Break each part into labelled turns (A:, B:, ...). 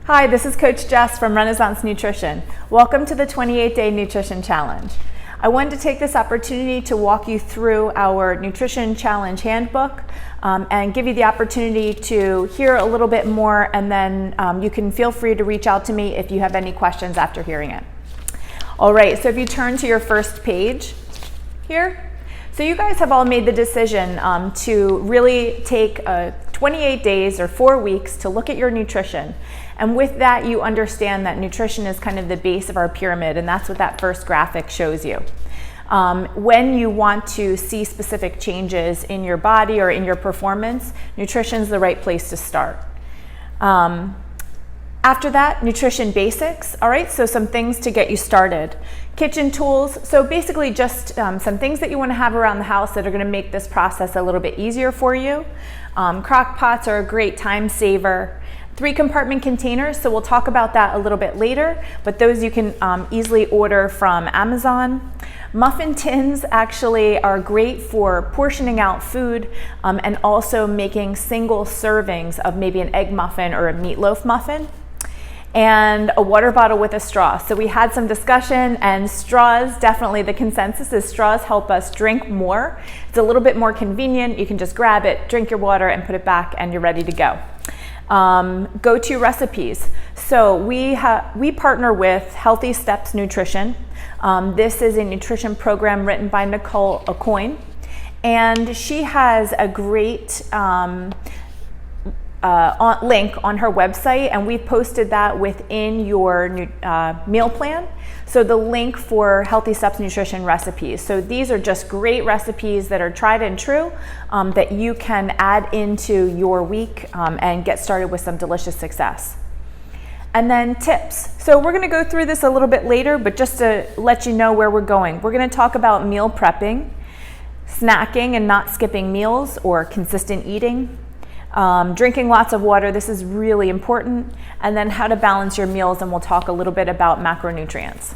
A: Hi, this is Coach Jess from Renaissance Nutrition. Welcome to the 28-Day Nutrition Challenge. I wanted to take this opportunity to walk you through our Nutrition Challenge Handbook and give you the opportunity to hear a little bit more, and then you can feel free to reach out to me if you have any questions after hearing it. All right, so if you turn to your first page here, so you guys have all made the decision to really take 28 days or 4 weeks to look at your nutrition. And with that, you understand that nutrition is kind of the base of our pyramid, and that's what that first graphic shows you. When you want to see specific changes in your body or in your performance, nutrition is the right place to start. After that, nutrition basics. All right, so some things to get you started. Kitchen tools, so basically just some things that you want to have around the house that are going to make this process a little bit easier for you. Crock pots are a great time saver. 3-compartment containers, so we'll talk about that a little bit later, but those you can easily order from Amazon. Muffin tins actually are great for portioning out food and also making single servings of maybe an egg muffin or a meatloaf muffin. And a water bottle with a straw. So we had some discussion, and straws, definitely the consensus is straws help us drink more. It's a little bit more convenient. You can just grab it, drink your water, and put it back, and you're ready to go. Go-to recipes. So we partner with Healthy Steps Nutrition. This is a nutrition program written by Nicole Aucoin, and she has a great link on her website, and we've posted that within your meal plan. So the link for Healthy Steps Nutrition recipes. So these are just great recipes that are tried and true that you can add into your week and get started with some delicious success. And then tips. So we're gonna go through this a little bit later, but just to let you know where we're going. We're gonna talk about meal prepping, snacking and not skipping meals or consistent eating, drinking lots of water, this is really important, and then how to balance your meals, and we'll talk a little bit about macronutrients.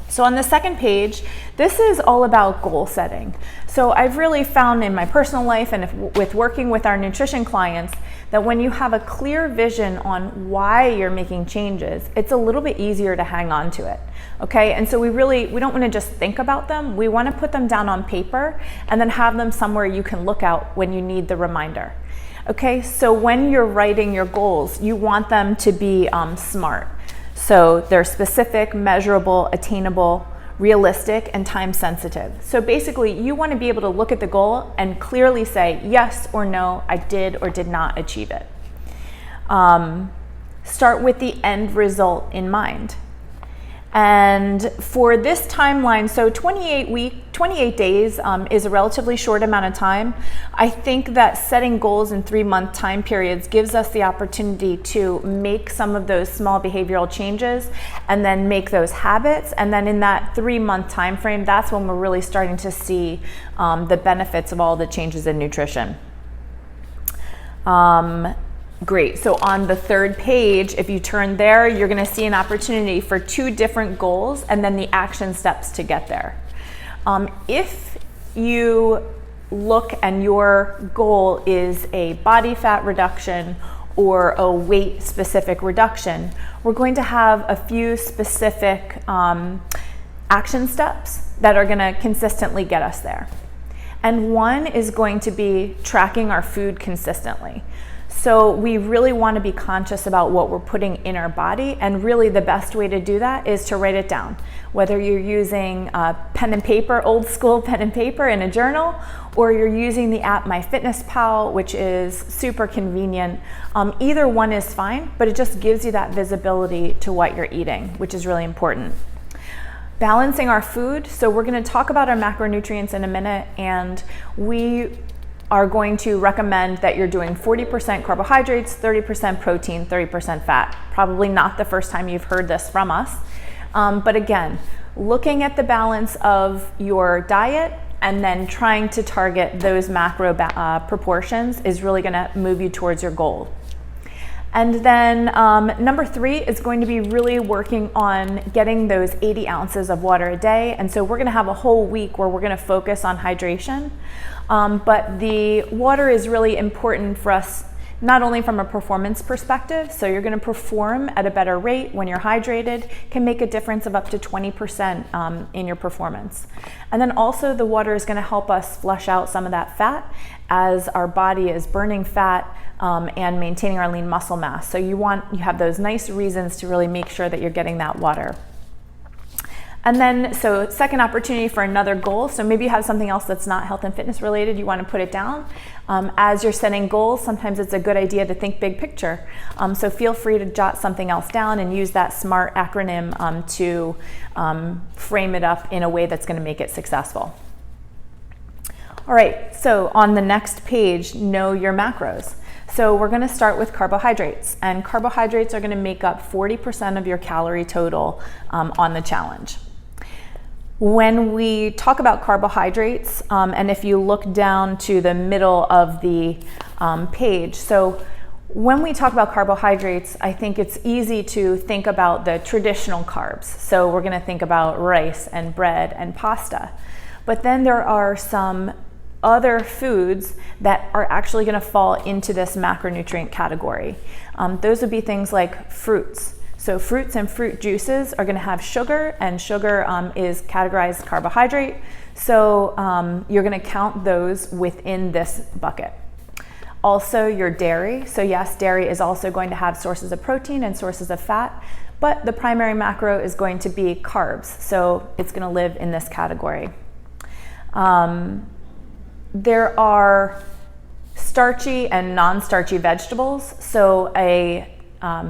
A: So on the second page, this is all about goal setting. So I've really found in my personal life and with working with our nutrition clients that when you have a clear vision on why you're making changes, it's a little bit easier to hang on to it. Okay, and so we don't want to just think about them, we want to put them down on paper and then have them somewhere you can look out when you need the reminder. Okay, so when you're writing your goals, you want them to be smart. So they're specific, measurable, attainable, realistic, and time sensitive. So basically, you want to be able to look at the goal and clearly say, yes or no, I did or did not achieve it. Start with the end result in mind. And for this timeline, so 28 days is a relatively short amount of time. I think that setting goals in 3-month time periods gives us the opportunity to make some of those small behavioral changes and then make those habits. And then in that 3-month time frame, that's when we're really starting to see the benefits of all the changes in nutrition. Great, so on the third page, if you turn there, you're gonna see an opportunity for 2 different goals and then the action steps to get there. If you look and your goal is a body fat reduction or a weight specific reduction, we're going to have a few specific action steps that are gonna consistently get us there. And one is going to be tracking our food consistently. So we really want to be conscious about what we're putting in our body, and really the best way to do that is to write it down. Whether you're using pen and paper, old school pen and paper in a journal, or you're using the app MyFitnessPal, which is super convenient. Either one is fine, but it just gives you that visibility to what you're eating, which is really important. Balancing our food, so we're going to talk about our macronutrients in a minute, and we are going to recommend that you're doing 40% carbohydrates, 30% protein, 30% fat. Probably not the first time you've heard this from us. But again, looking at the balance of your diet and then trying to target those macro proportions is really gonna move you towards your goal. And then number 3 is going to be really working on getting those 80 ounces of water a day. And so we're gonna have a whole week where we're gonna focus on hydration. But the water is really important for us not only from a performance perspective, so you're going to perform at a better rate when you're hydrated, can make a difference of up to 20% in your performance. And then also the water is going to help us flush out some of that fat as our body is burning fat and maintaining our lean muscle mass. So you have those nice reasons to really make sure that you're getting that water. And then, so second opportunity for another goal. So maybe you have something else that's not health and fitness related, you want to put it down. As you're setting goals, sometimes it's a good idea to think big picture. So feel free to jot something else down and use that SMART acronym to frame it up in a way that's going to make it successful. All right, so on the next page, know your macros. So we're going to start with carbohydrates, and carbohydrates are going to make up 40% of your calorie total on the challenge. When we talk about carbohydrates, and if you look down to the middle of the page, so when we talk about carbohydrates, I think it's easy to think about the traditional carbs. So we're going to think about rice and bread and pasta. But then there are some other foods that are actually going to fall into this macronutrient category. Those would be things like fruits. So fruits and fruit juices are going to have sugar, and sugar is categorized carbohydrate. So you're going to count those within this bucket. Also your dairy. So yes, dairy is also going to have sources of protein and sources of fat, but the primary macro is going to be carbs. So it's going to live in this category. There are starchy and non-starchy vegetables. So a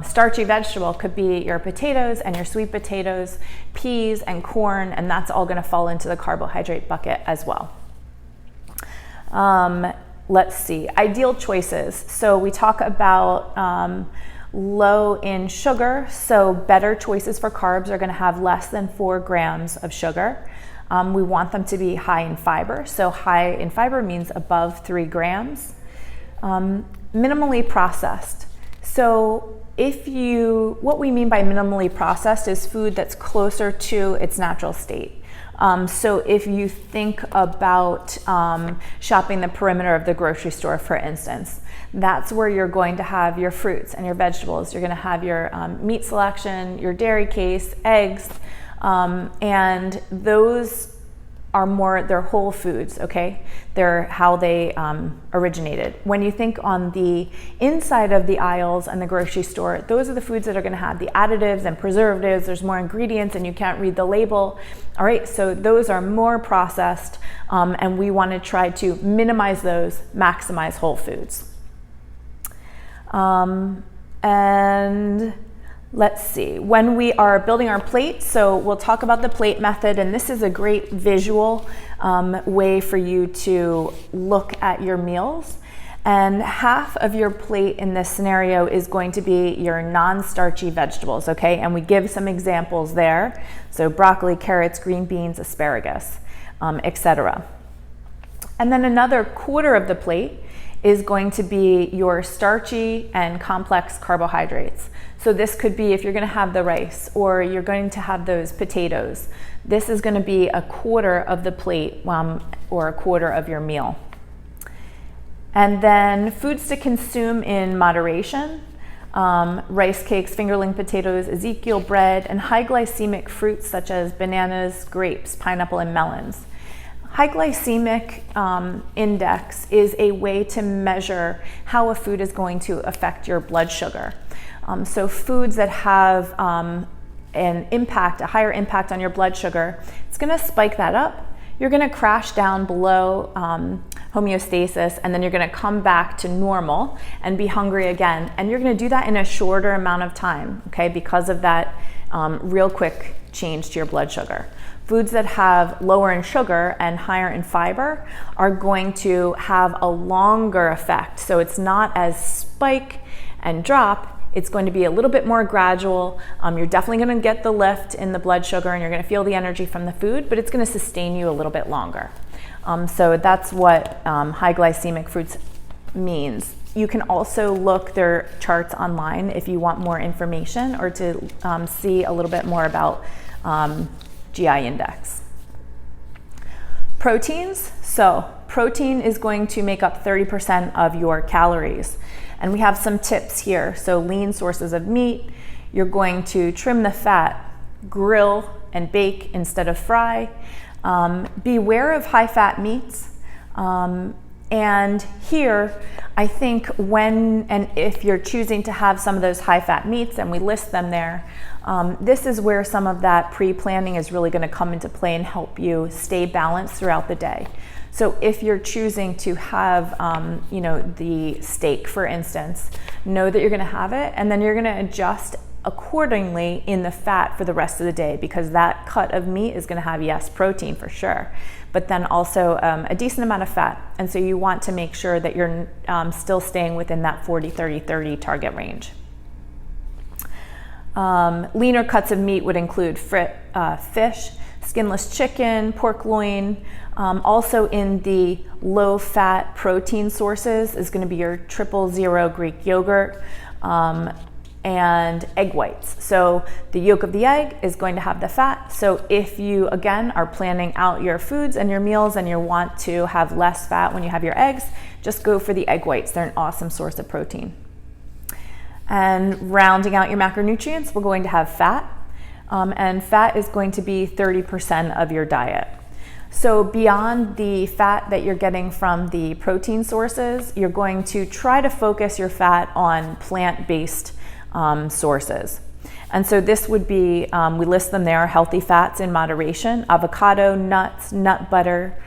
A: starchy vegetable could be your potatoes and your sweet potatoes, peas and corn, and that's all going to fall into the carbohydrate bucket as well. Let's see, ideal choices. So we talk about low in sugar, so better choices for carbs are going to have less than 4 grams of sugar. We want them to be high in fiber, so high in fiber means above 3 grams. Minimally processed. So what we mean by minimally processed is food that's closer to its natural state. So if you think about shopping the perimeter of the grocery store, for instance, that's where you're going to have your fruits and your vegetables. You're going to have your meat selection, your dairy case, eggs, and those are they're whole foods, okay? They're how they originated. When you think on the inside of the aisles and the grocery store, those are the foods that are gonna have the additives and preservatives. There's more ingredients and you can't read the label. All right, so those are more processed, and we wanna try to minimize those, maximize whole foods. And let's see, when we are building our plate, so we'll talk about the plate method, and this is a great visual way for you to look at your meals. And half of your plate in this scenario is going to be your non-starchy vegetables, okay? And we give some examples there. So broccoli, carrots, green beans, asparagus, etc. And then another quarter of the plate is going to be your starchy and complex carbohydrates. So this could be if you're going to have the rice or you're going to have those potatoes. This is going to be a quarter of the plate or a quarter of your meal. And then foods to consume in moderation. Rice cakes, fingerling potatoes, Ezekiel bread, and high glycemic fruits such as bananas, grapes, pineapple, and melons. High glycemic index is a way to measure how a food is going to affect your blood sugar. So foods that have a higher impact on your blood sugar, it's going to spike that up. You're going to crash down below homeostasis, and then you're going to come back to normal and be hungry again. And you're going to do that in a shorter amount of time, okay, because of that real quick change to your blood sugar. Foods that have lower in sugar and higher in fiber are going to have a longer effect. So it's not as spike and drop. It's going to be a little bit more gradual. You're definitely going to get the lift in the blood sugar and you're going to feel the energy from the food, but it's going to sustain you a little bit longer. So that's what high glycemic fruits means. You can also look their charts online if you want more information or to see a little bit more about GI index. Proteins. So protein is going to make up 30% of your calories. And we have some tips here. So lean sources of meat, you're going to trim the fat, grill and bake instead of fry. Beware of high-fat meats. And here, I think when and if you're choosing to have some of those high-fat meats, and we list them there, this is where some of that pre-planning is really going to come into play and help you stay balanced throughout the day. So if you're choosing to have, the steak, for instance, know that you're going to have it, and then you're going to adjust accordingly in the fat for the rest of the day, because that cut of meat is going to have, yes, protein for sure, but then also a decent amount of fat. And so you want to make sure that you're still staying within that 40-30-30 target range. Leaner cuts of meat would include fish, skinless chicken, pork loin. Also in the low-fat protein sources is going to be your 000 Greek yogurt and egg whites. So the yolk of the egg is going to have the fat. So if you, again, are planning out your foods and your meals and you want to have less fat when you have your eggs, just go for the egg whites. They're an awesome source of protein. And rounding out your macronutrients, we're going to have fat. And fat is going to be 30% of your diet. So beyond the fat that you're getting from the protein sources, you're going to try to focus your fat on plant-based sources. And so this would be, we list them there, healthy fats in moderation: avocado, nuts, nut butter,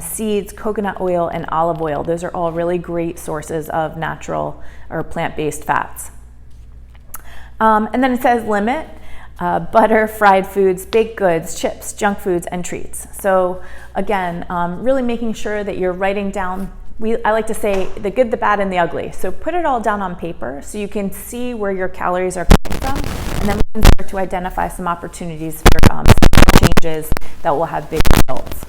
A: seeds, coconut oil, and olive oil. Those are all really great sources of natural or plant-based fats. And then it says limit: butter, fried foods, baked goods, chips, junk foods, and treats. So again, really making sure that you're writing down, I like to say, the good, the bad, and the ugly. So put it all down on paper so you can see where your calories are coming from, and then we can start to identify some opportunities for changes that will have big results.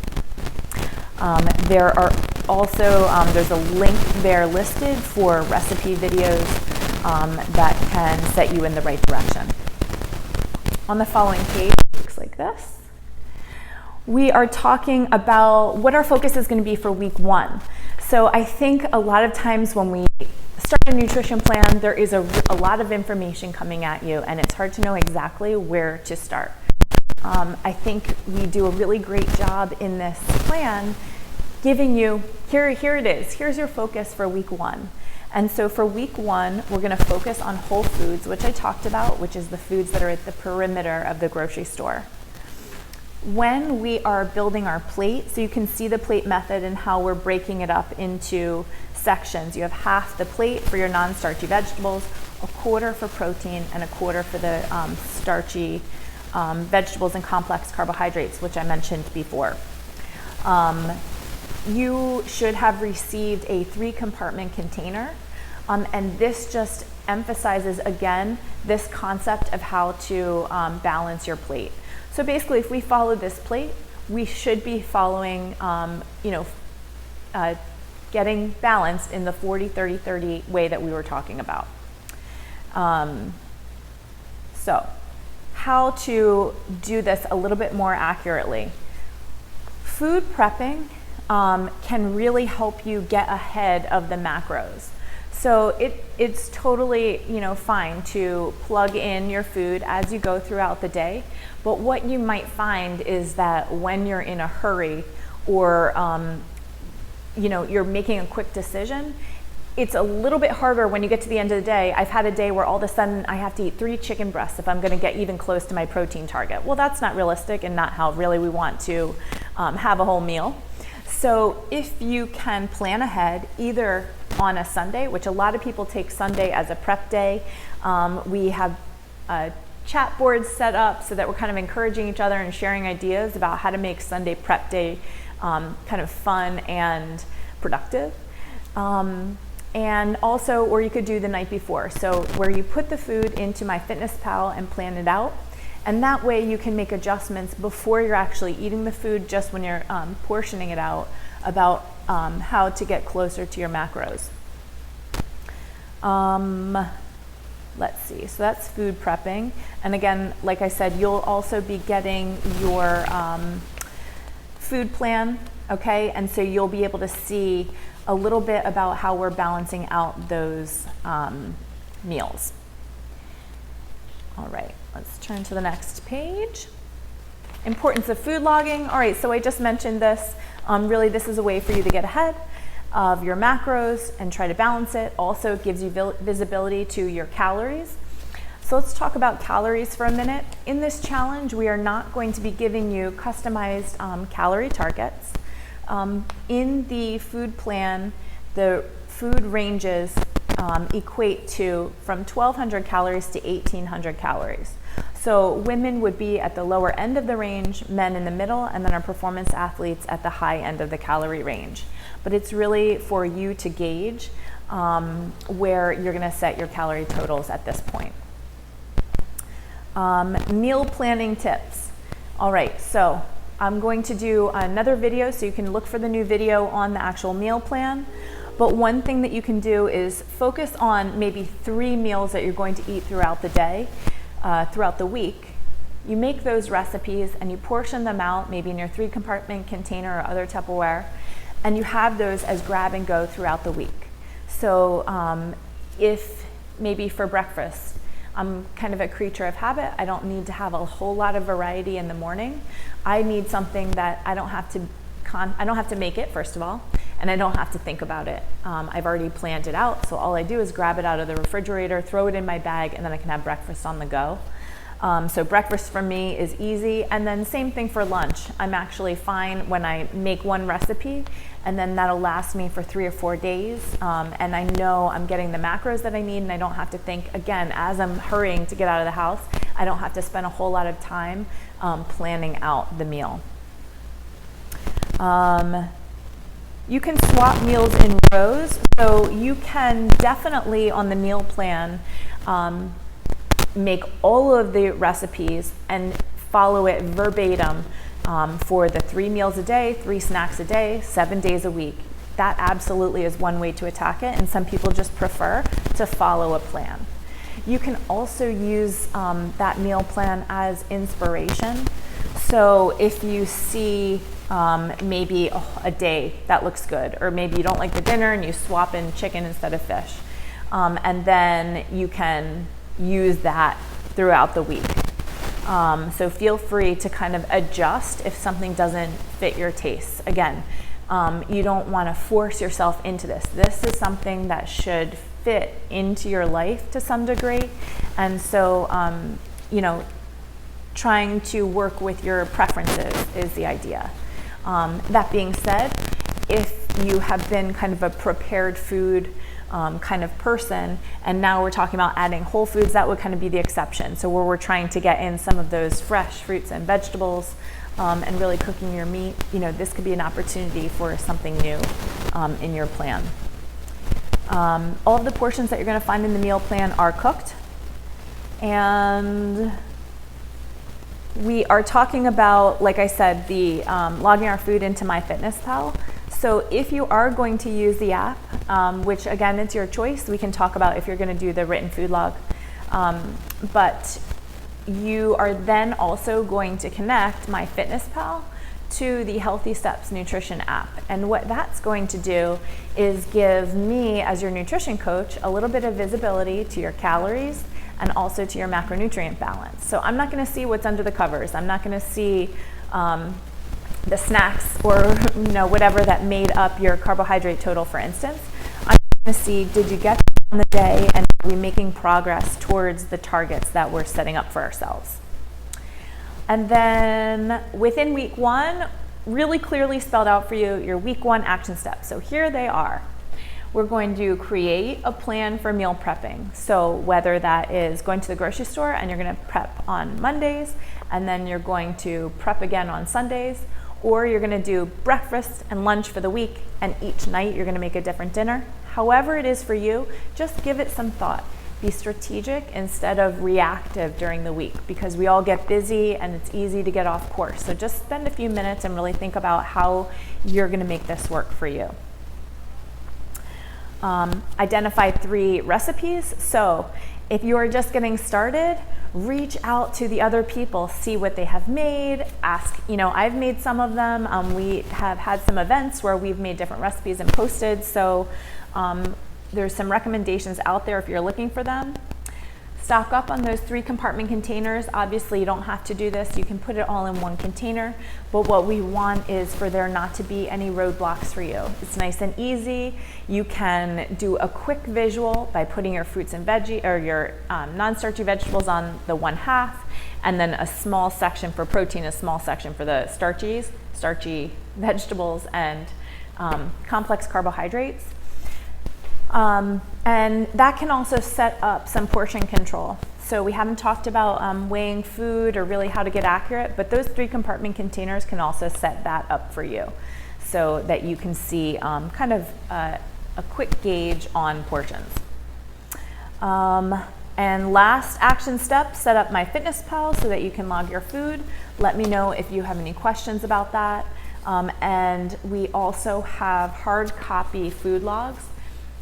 A: There are also, there's a link there listed for recipe videos that can set you in the right direction. On the following page, it looks like this. We are talking about what our focus is going to be for week 1. So I think a lot of times when we start a nutrition plan, there is a lot of information coming at you, and it's hard to know exactly where to start. I think we do a really great job in this plan giving you, here it is, here's your focus for week 1. And so for week 1, we're going to focus on whole foods, which I talked about, which is the foods that are at the perimeter of the grocery store. When we are building our plate, so you can see the plate method and how we're breaking it up into sections. You have half the plate for your non-starchy vegetables, a quarter for protein, and a quarter for the starchy vegetables and complex carbohydrates, which I mentioned before. You should have received a 3-compartment container, and this just emphasizes again this concept of how to balance your plate. So basically, if we follow this plate, we should be following, getting balanced in the 40-30-30 way that we were talking about. So how to do this a little bit more accurately. Food prepping can really help you get ahead of the macros. So it's totally fine to plug in your food as you go throughout the day, but what you might find is that when you're in a hurry or you're making a quick decision, it's a little bit harder when you get to the end of the day. I've had a day where all of a sudden I have to eat 3 chicken breasts if I'm going to get even close to my protein target. Well, that's not realistic and not how really we want to have a whole meal. So if you can plan ahead, either on a Sunday, which a lot of people take Sunday as a prep day. We have chat boards set up so that we're kind of encouraging each other and sharing ideas about how to make Sunday prep day kind of fun and productive. And also, or you could do the night before. So where you put the food into MyFitnessPal and plan it out. And that way you can make adjustments before you're actually eating the food, just when you're portioning it out, about how to get closer to your macros. Let's see, so that's food prepping. And again, like I said, you'll also be getting your food plan, okay? And so you'll be able to see a little bit about how we're balancing out those meals. All right, let's turn to the next page. Importance of food logging. All right, so I just mentioned this. Really, this is a way for you to get ahead of your macros and try to balance it. Also, it gives you visibility to your calories. So let's talk about calories for a minute. In this challenge, we are not going to be giving you customized calorie targets. In the food plan, the food ranges equate to from 1,200 calories to 1,800 calories. So women would be at the lower end of the range, men in the middle, and then our performance athletes at the high end of the calorie range. But it's really for you to gauge where you're gonna set your calorie totals at this point. Meal planning tips. All right, so I'm going to do another video, so you can look for the new video on the actual meal plan. But one thing that you can do is focus on maybe 3 meals that you're going to eat throughout the day, throughout the week. You make those recipes and you portion them out, maybe in your 3-compartment container or other Tupperware, and you have those as grab and go throughout the week. So if maybe for breakfast, I'm kind of a creature of habit. I don't need to have a whole lot of variety in the morning. I need something that I don't have to make it, first of all, and I don't have to think about it. I've already planned it out, so all I do is grab it out of the refrigerator, throw it in my bag, and then I can have breakfast on the go. So breakfast for me is easy, and then same thing for lunch. I'm actually fine when I make one recipe, and then that'll last me for 3 or 4 days, and I know I'm getting the macros that I need, and I don't have to think, again, as I'm hurrying to get out of the house, I don't have to spend a whole lot of time planning out the meal. You can swap meals in rows, so you can definitely on the meal plan make all of the recipes and follow it verbatim for the 3 meals a day, 3 snacks a day, 7 days a week. That absolutely is one way to attack it, and some people just prefer to follow a plan. You can also use that meal plan as inspiration. So if you see maybe a day that looks good, or maybe you don't like the dinner and you swap in chicken instead of fish, and then you can use that throughout the week. So feel free to kind of adjust if something doesn't fit your tastes. Again, you don't want to force yourself into this. This is something that should fit into your life to some degree, and so you know, trying to work with your preferences is the idea. That being said, if you have been kind of a prepared food kind of person, and now we're talking about adding whole foods, that would kind of be the exception. So where we're trying to get in some of those fresh fruits and vegetables and really cooking your meat, you know, this could be an opportunity for something new in your plan. All of the portions that you're going to find in the meal plan are cooked, and we are talking about, like I said, the logging our food into MyFitnessPal. So if you are going to use the app, which again, it's your choice, we can talk about if you're going to do the written food log, but you are then also going to connect MyFitnessPal to the Healthy Steps Nutrition app. And what that's going to do is give me, as your nutrition coach, a little bit of visibility to your calories and also to your macronutrient balance. So I'm not going to see what's under the covers. I'm not going to see the snacks or whatever that made up your carbohydrate total, for instance. I'm going to see, did you get on the day, and are we making progress towards the targets that we're setting up for ourselves? And then within week 1, really clearly spelled out for you your week 1 action steps. So here they are. We're going to create a plan for meal prepping. So whether that is going to the grocery store and you're going to prep on Mondays, and then you're going to prep again on Sundays, or you're going to do breakfast and lunch for the week, and each night you're going to make a different dinner. However it is for you, just give it some thought. Be strategic instead of reactive during the week, because we all get busy and it's easy to get off course. So just spend a few minutes and really think about how you're going to make this work for you. Identify 3 recipes. So if you are just getting started, reach out to the other people, see what they have made, ask, I've made some of them. We have had some events where we've made different recipes and posted, so there's some recommendations out there if you're looking for them. Stock up on those 3 compartment containers. Obviously, you don't have to do this. You can put it all in one container, but what we want is for there not to be any roadblocks for you. It's nice and easy. You can do a quick visual by putting your fruits and veggie or your non-starchy vegetables on the 1/2, and then a small section for protein, a small section for the starchy vegetables and complex carbohydrates. And that can also set up some portion control. So we haven't talked about weighing food or really how to get accurate, but those 3 compartment containers can also set that up for you so that you can see kind of a quick gauge on portions. And last action step, set up MyFitnessPal so that you can log your food. Let me know if you have any questions about that. And we also have hard copy food logs.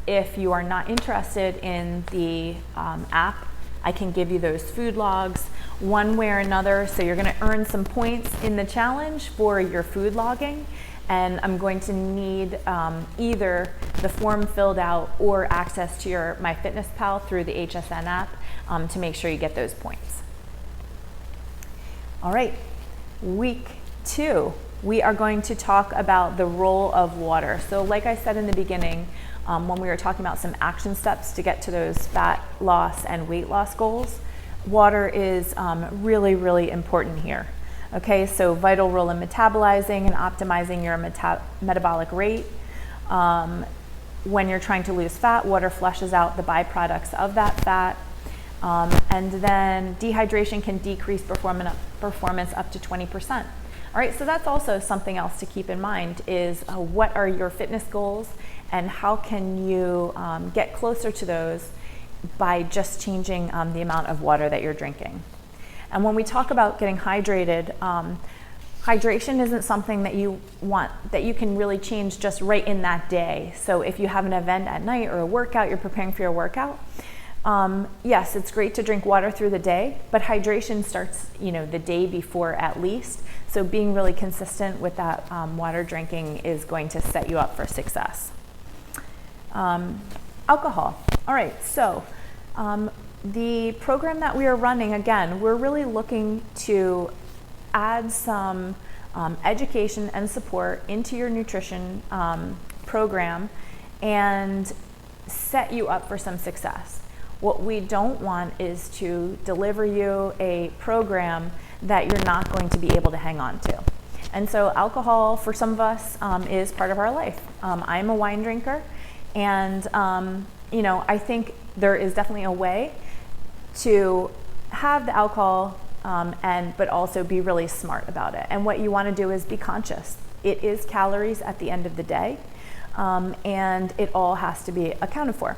A: If you are not interested in the app, I can give you those food logs one way or another. So you're going to earn some points in the challenge for your food logging. And I'm going to need either the form filled out or access to your MyFitnessPal through the HSN app to make sure you get those points. All right, week 2, we are going to talk about the role of water. So like I said in the beginning, when we were talking about some action steps to get to those fat loss and weight loss goals, water is really, really important here. Okay, so vital role in metabolizing and optimizing your metabolic rate. When you're trying to lose fat, water flushes out the byproducts of that fat. And then dehydration can decrease performance up to 20%. All right, so that's also something else to keep in mind is what are your fitness goals and how can you get closer to those by just changing the amount of water that you're drinking. And when we talk about getting hydrated, hydration isn't something that you can really change just right in that day. So if you have an event at night or a workout, you're preparing for your workout, yes, it's great to drink water through the day, but hydration starts, the day before at least. So being really consistent with that water drinking is going to set you up for success. Alcohol. All right, so the program that we are running, again, we're really looking to add some education and support into your nutrition program and set you up for some success. What we don't want is to deliver you a program that you're not going to be able to hang on to. And so alcohol for some of us is part of our life. I'm a wine drinker, and I think there is definitely a way to have the alcohol but also be really smart about it. And what you want to do is be conscious. It is calories at the end of the day, and it all has to be accounted for.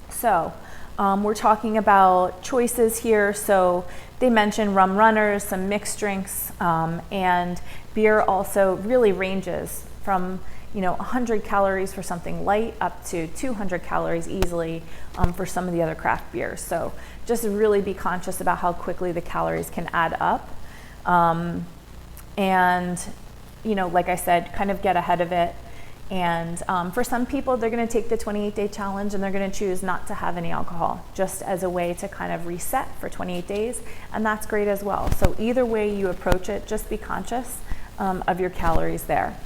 A: So we're talking about choices here. So they mentioned rum runners, some mixed drinks, and beer also really ranges from 100 calories for something light up to 200 calories easily for some of the other craft beers. So just really be conscious about how quickly the calories can add up. And like I said, kind of get ahead of it. And for some people, they're going to take the 28-day challenge and they're going to choose not to have any alcohol, just as a way to kind of reset for 28 days. And that's great as well. So either way you approach it, just be conscious of your calories there.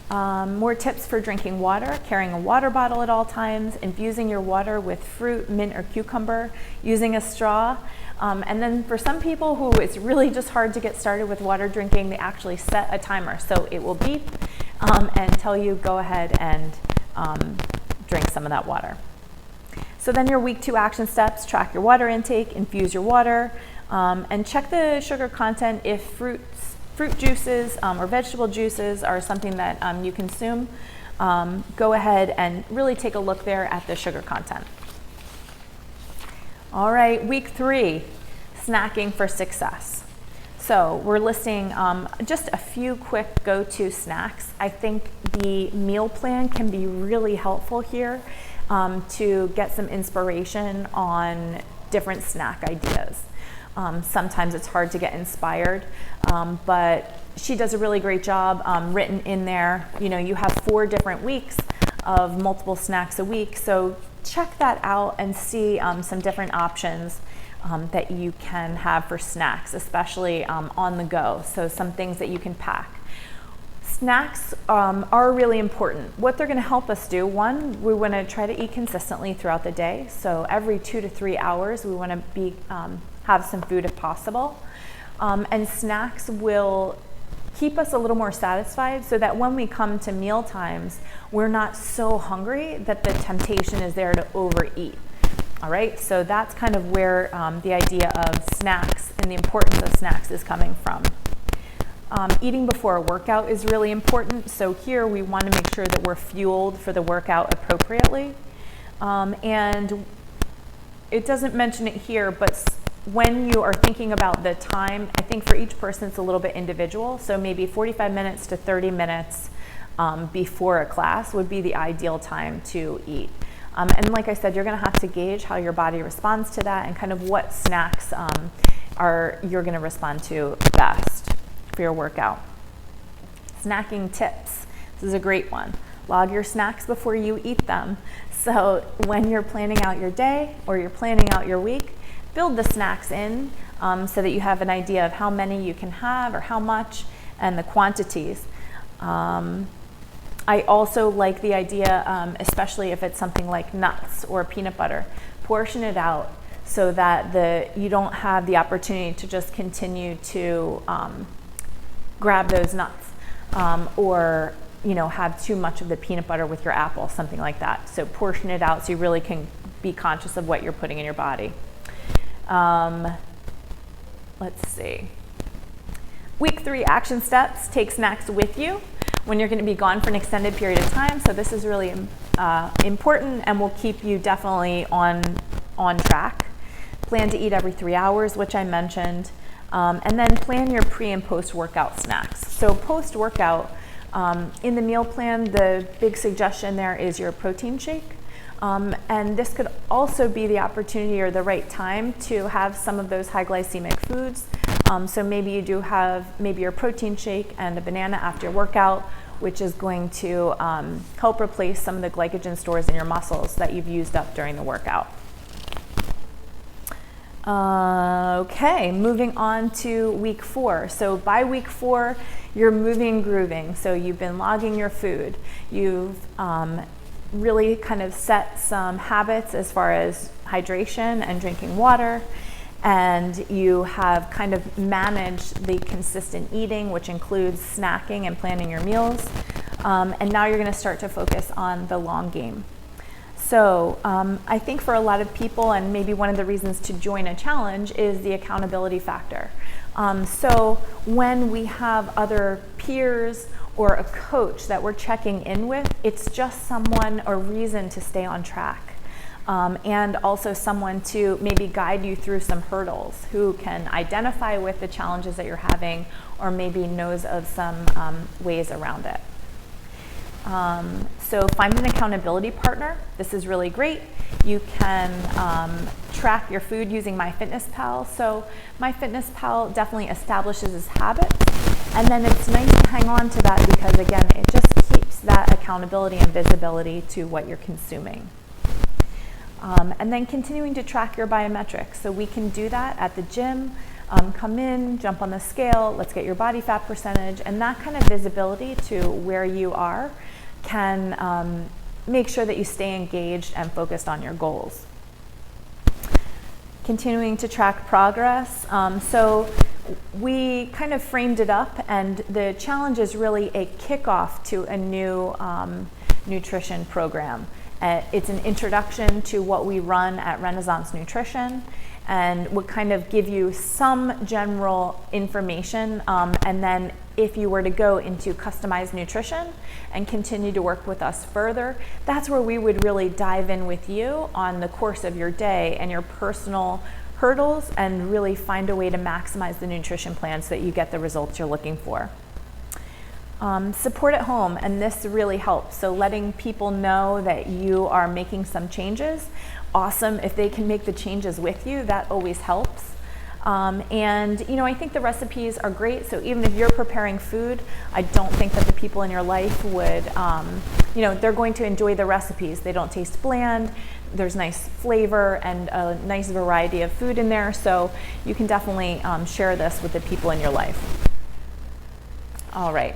A: More tips for drinking water: carrying a water bottle at all times, infusing your water with fruit, mint, or cucumber, using a straw. And then for some people who it's really just hard to get started with water drinking, they actually set a timer. So it will beep and tell you go ahead and drink some of that water. So then your week 2 action steps: track your water intake, infuse your water, and check the sugar content if fruit juices or vegetable juices are something that you consume. Go ahead and really take a look there at the sugar content. All right, week 3, snacking for success. So we're listing just a few quick go-to snacks. I think the meal plan can be really helpful here to get some inspiration on different snack ideas. Sometimes it's hard to get inspired, but she does a really great job written in there. You have 4 different weeks of multiple snacks a week, so check that out and see some different options that you can have for snacks, especially on the go. So some things that you can pack. Snacks are really important. What they're going to help us do, one, we want to try to eat consistently throughout the day. So every 2 to 3 hours, we want to have some food if possible. And snacks will keep us a little more satisfied so that when we come to meal times, we're not so hungry that the temptation is there to overeat. All right, so that's kind of where the idea of snacks and the importance of snacks is coming from. Eating before a workout is really important. So here we want to make sure that we're fueled for the workout appropriately. And it doesn't mention it here, but when you are thinking about the time, I think for each person it's a little bit individual. So maybe 45 minutes to 30 minutes before a class would be the ideal time to eat. And like I said, you're going to have to gauge how your body responds to that and kind of what snacks you're going to respond to best for your workout. Snacking tips. This is a great one. Log your snacks before you eat them. So when you're planning out your day or you're planning out your week, build the snacks in so that you have an idea of how many you can have or how much and the quantities. I also like the idea, especially if it's something like nuts or peanut butter, portion it out so that you don't have the opportunity to just continue to grab those nuts or have too much of the peanut butter with your apple, something like that. So portion it out so you really can be conscious of what you're putting in your body. Let's see. Week 3 action steps: take snacks with you when you're going to be gone for an extended period of time. So this is really important and will keep you definitely on track. Plan to eat every 3 hours, which I mentioned. And then plan your pre and post workout snacks. So post workout, in the meal plan, the big suggestion there is your protein shake. And this could also be the opportunity or the right time to have some of those high glycemic foods. So maybe you do have your protein shake and a banana after your workout, which is going to help replace some of the glycogen stores in your muscles that you've used up during the workout. Okay, moving on to week 4. So by week 4, you're moving and grooving. So you've been logging your food. You've really kind of set some habits as far as hydration and drinking water. And you have kind of managed the consistent eating, which includes snacking and planning your meals. And now you're going to start to focus on the long game. So I think for a lot of people, and maybe one of the reasons to join a challenge is the accountability factor. So when we have other peers or a coach that we're checking in with, it's just someone or reason to stay on track. And also someone to maybe guide you through some hurdles, who can identify with the challenges that you're having or maybe knows of some ways around it. So find an accountability partner. This is really great. You can track your food using MyFitnessPal. So MyFitnessPal definitely establishes its habits, and then it's nice to hang on to that because, again, it just keeps that accountability and visibility to what you're consuming. And then continuing to track your biometrics. So we can do that at the gym. Come in, jump on the scale, let's get your body fat percentage, and that kind of visibility to where you are can make sure that you stay engaged and focused on your goals. Continuing to track progress. So we kind of framed it up, and the challenge is really a kickoff to a new nutrition program. It's an introduction to what we run at Renaissance Nutrition, and would kind of give you some general information, and then if you were to go into customized nutrition and continue to work with us further, that's where we would really dive in with you on the course of your day and your personal hurdles and really find a way to maximize the nutrition plan so that you get the results you're looking for. Support at home, and this really helps. So letting people know that you are making some changes. Awesome. If they can make the changes with you, that always helps. And I think the recipes are great. So even if you're preparing food, I don't think that the people in your life would, they're going to enjoy the recipes. They don't taste bland. There's nice flavor and a nice variety of food in there. So you can definitely share this with the people in your life. All right.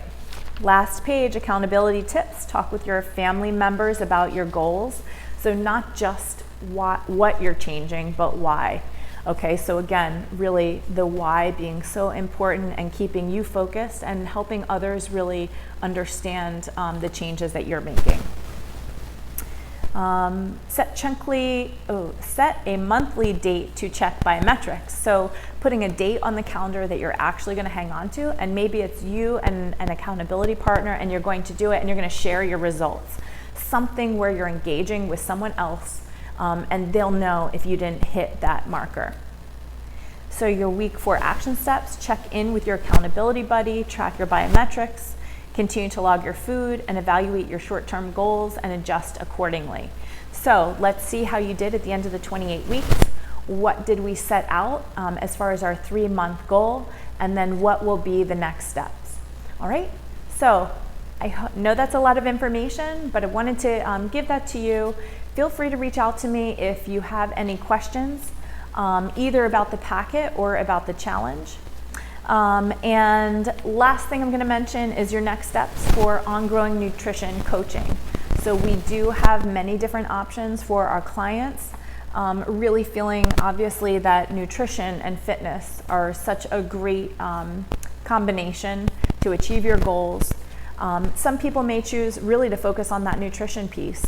A: Last page, accountability tips. Talk with your family members about your goals. So not just what you're changing, but why. Okay, so again, really the why being so important and keeping you focused and helping others really understand the changes that you're making. Set a monthly date to check biometrics. So putting a date on the calendar that you're actually going to hang on to, and maybe it's you and an accountability partner, and you're going to do it and you're going to share your results. Something where you're engaging with someone else, and they'll know if you didn't hit that marker. So your week 4 action steps: check in with your accountability buddy, track your biometrics, continue to log your food, and evaluate your short-term goals and adjust accordingly. So let's see how you did at the end of the 28 weeks. What did we set out as far as our 3-month goal, and then what will be the next steps? All right, so I know that's a lot of information, but I wanted to give that to you. Feel free to reach out to me if you have any questions, either about the packet or about the challenge. And last thing I'm going to mention is your next steps for ongoing nutrition coaching. So we do have many different options for our clients. Really feeling obviously that nutrition and fitness are such a great combination to achieve your goals. Some people may choose really to focus on that nutrition piece.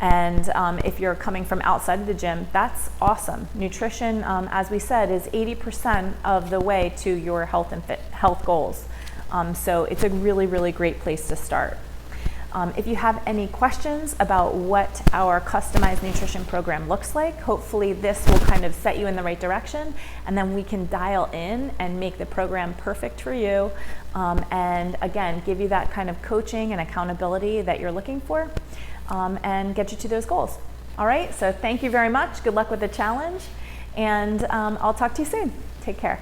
A: And if you're coming from outside of the gym, that's awesome. Nutrition, as we said, is 80% of the way to your health goals. So it's a really, really great place to start. If you have any questions about what our customized nutrition program looks like, hopefully this will kind of set you in the right direction, and then we can dial in and make the program perfect for you, and again, give you that kind of coaching and accountability that you're looking for, and get you to those goals. All right, so thank you very much. Good luck with the challenge, and I'll talk to you soon. Take care.